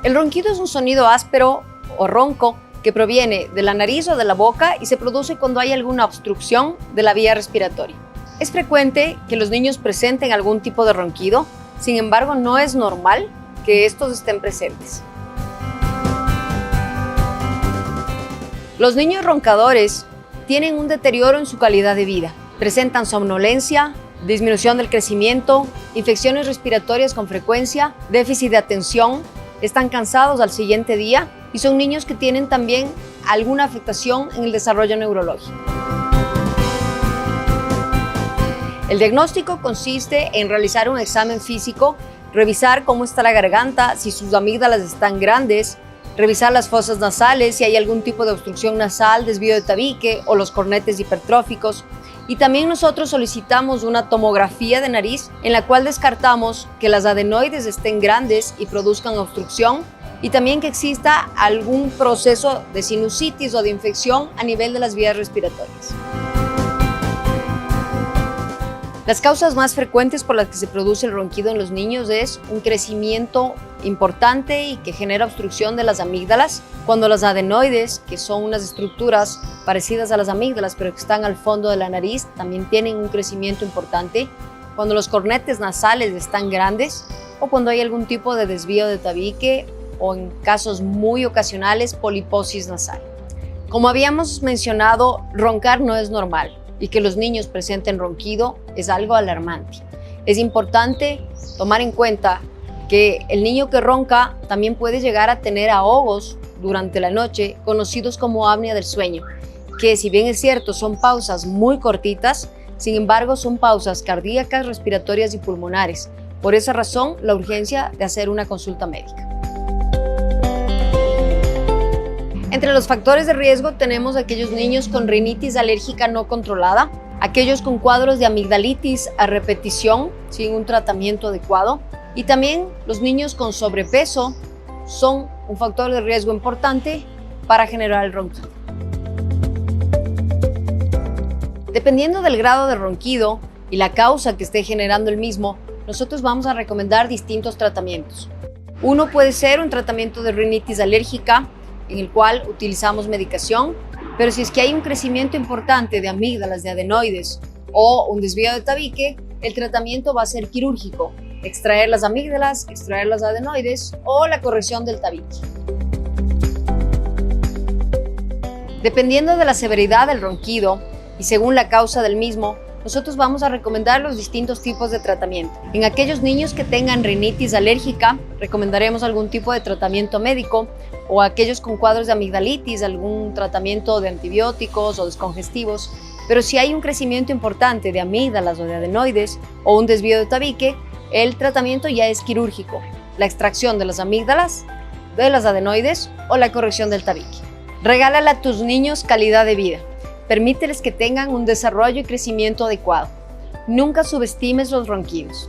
El ronquido es un sonido áspero o ronco que proviene de la nariz o de la boca y se produce cuando hay alguna obstrucción de la vía respiratoria. Es frecuente que los niños presenten algún tipo de ronquido, sin embargo, no es normal que estos estén presentes. Los niños roncadores tienen un deterioro en su calidad de vida. Presentan somnolencia, disminución del crecimiento, infecciones respiratorias con frecuencia, déficit de atención, están cansados al siguiente día y son niños que tienen también alguna afectación en el desarrollo neurológico. El diagnóstico consiste en realizar un examen físico, revisar cómo está la garganta, si sus amígdalas están grandes, revisar las fosas nasales, si hay algún tipo de obstrucción nasal, desvío de tabique o los cornetes hipertróficos. Y también nosotros solicitamos una tomografía de nariz en la cual descartamos que las adenoides estén grandes y produzcan obstrucción y también que exista algún proceso de sinusitis o de infección a nivel de las vías respiratorias. Las causas más frecuentes por las que se produce el ronquido en los niños es un crecimiento importante y que genera obstrucción de las amígdalas, cuando las adenoides, que son unas estructuras parecidas a las amígdalas pero que están al fondo de la nariz, también tienen un crecimiento importante, cuando los cornetes nasales están grandes o cuando hay algún tipo de desvío de tabique o en casos muy ocasionales, poliposis nasal. Como habíamos mencionado, roncar no es normal. Y que los niños presenten ronquido es algo alarmante. Es importante tomar en cuenta que el niño que ronca también puede llegar a tener ahogos durante la noche, conocidos como apnea del sueño, que si bien es cierto son pausas muy cortitas, sin embargo son pausas cardíacas, respiratorias y pulmonares. Por esa razón, la urgencia de hacer una consulta médica. Entre los factores de riesgo tenemos aquellos niños con rinitis alérgica no controlada, aquellos con cuadros de amigdalitis a repetición sin un tratamiento adecuado y también los niños con sobrepeso son un factor de riesgo importante para generar el ronquido. Dependiendo del grado de ronquido y la causa que esté generando el mismo, nosotros vamos a recomendar distintos tratamientos. Uno puede ser un tratamiento de rinitis alérgica, en el cual utilizamos medicación, pero si es que hay un crecimiento importante de amígdalas, de adenoides o un desvío de tabique, el tratamiento va a ser quirúrgico, extraer las amígdalas, extraer las adenoides o la corrección del tabique. Dependiendo de la severidad del ronquido y según la causa del mismo, nosotros vamos a recomendar los distintos tipos de tratamiento. En aquellos niños que tengan rinitis alérgica, recomendaremos algún tipo de tratamiento médico, o aquellos con cuadros de amigdalitis, algún tratamiento de antibióticos o descongestivos. Pero si hay un crecimiento importante de amígdalas o de adenoides o un desvío de tabique, el tratamiento ya es quirúrgico, la extracción de las amígdalas, de las adenoides o la corrección del tabique. Regálale a tus niños calidad de vida. Permíteles que tengan un desarrollo y crecimiento adecuado. Nunca subestimes los ronquidos.